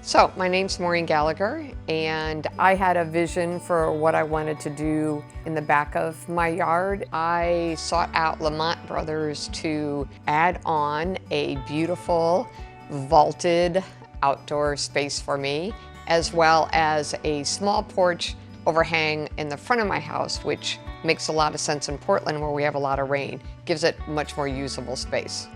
So, my name's Maureen Gallagher, and I had a vision for what I wanted to do in the back of my yard. I sought out Lamont Brothers to add on a beautiful vaulted outdoor space for me, as well as a small porch overhang in the front of my house, which makes a lot of sense in Portland where we have a lot of rain. Gives it much more usable space.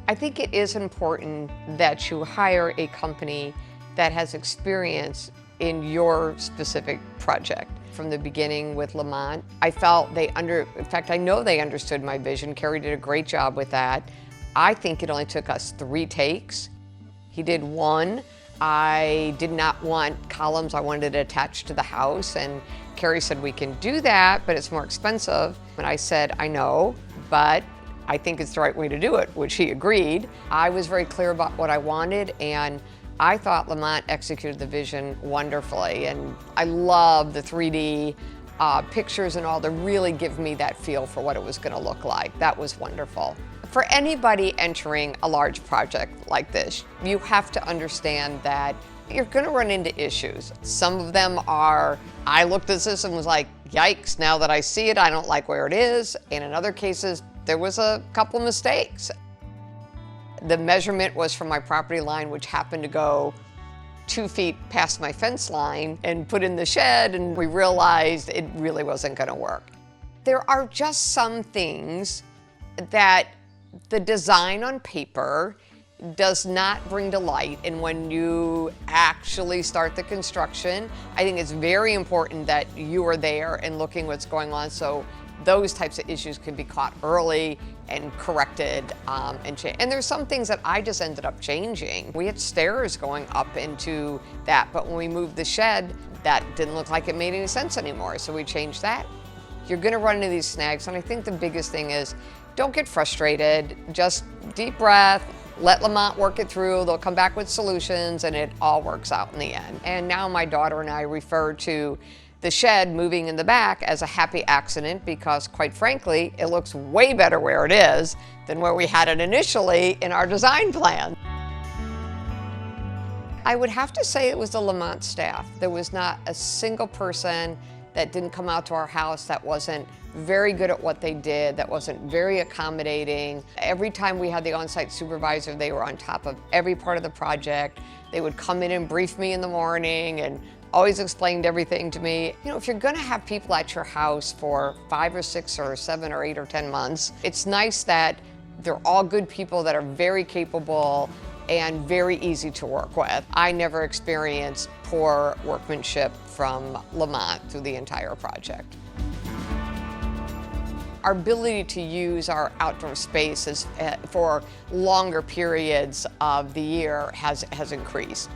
I think it is important that you hire a company that has experience in your specific project. From the beginning with Lamont, I felt in fact, I know they understood my vision. Kerry did a great job with that. I think it only took us 3 takes. He did 1. I did not want columns. I wanted it attached to the house, and Kerry said, we can do that, but it's more expensive. And I said, I know, but I think it's the right way to do it, which he agreed. I was very clear about what I wanted, and I thought Lamont executed the vision wonderfully. And I love the 3D pictures and all to really give me that feel for what it was gonna look like. That was wonderful. For anybody entering a large project like this, you have to understand that you're gonna run into issues. Some of them are, I looked at this and was like, yikes, now that I see it, I don't like where it is. And in other cases, there was a couple mistakes. The measurement was from my property line, which happened to go 2 feet past my fence line, and put in the shed, and we realized it really wasn't gonna work. There are just some things that the design on paper does not bring to light, and when you actually start the construction, I think it's very important that you are there and looking what's going on, so those types of issues can be caught early and corrected and there's some things that I just ended up changing. We had stairs going up into that, but when we moved the shed, that didn't look like it made any sense anymore, so we changed that. You're gonna run into these snags, and I think the biggest thing is don't get frustrated, just deep breath, let Lamont work it through, they'll come back with solutions, and it all works out in the end. And now my daughter and I refer to the shed moving in the back as a happy accident because, quite frankly, it looks way better where it is than where we had it initially in our design plan. I would have to say it was the Lamont staff. There was not a single person that didn't come out to our house that wasn't very good at what they did, that wasn't very accommodating. Every time we had the on-site supervisor, they were on top of every part of the project. They would come in and brief me in the morning and always explained everything to me. You know, if you're gonna have people at your house for 5 or 6 or 7 or 8 or 10 months, it's nice that they're all good people that are very capable and very easy to work with. I never experienced poor workmanship from Lamont through the entire project. Our ability to use our outdoor spaces for longer periods of the year has increased.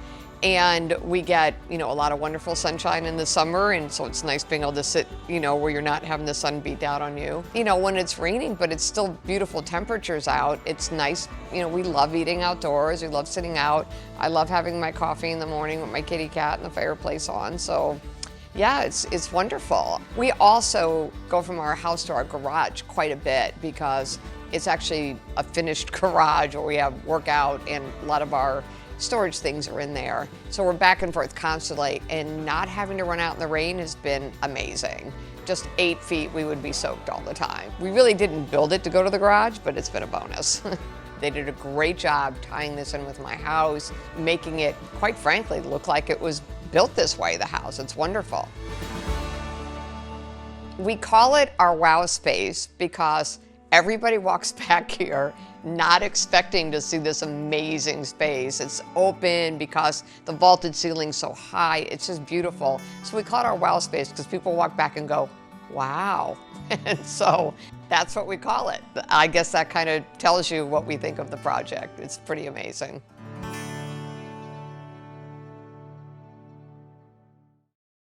And we get, a lot of wonderful sunshine in the summer, and so it's nice being able to sit, where you're not having the sun beat down on you. When it's raining, but it's still beautiful temperatures out, it's nice. We love eating outdoors, we love sitting out. I love having my coffee in the morning with my kitty cat and the fireplace on, so yeah, it's wonderful. We also go from our house to our garage quite a bit because it's actually a finished garage where we have workout and a lot of our storage things are in there. So we're back and forth constantly, and not having to run out in the rain has been amazing. Just 8 feet, we would be soaked all the time. We really didn't build it to go to the garage, but it's been a bonus. They did a great job tying this in with my house, making it, quite frankly, look like it was built this way, the house. It's wonderful. We call it our wow space because everybody walks back here not expecting to see this amazing space. It's open because the vaulted ceiling's so high. It's just beautiful. So we call it our wow space because people walk back and go, wow. And so that's what we call it. I guess that kind of tells you what we think of the project. It's pretty amazing.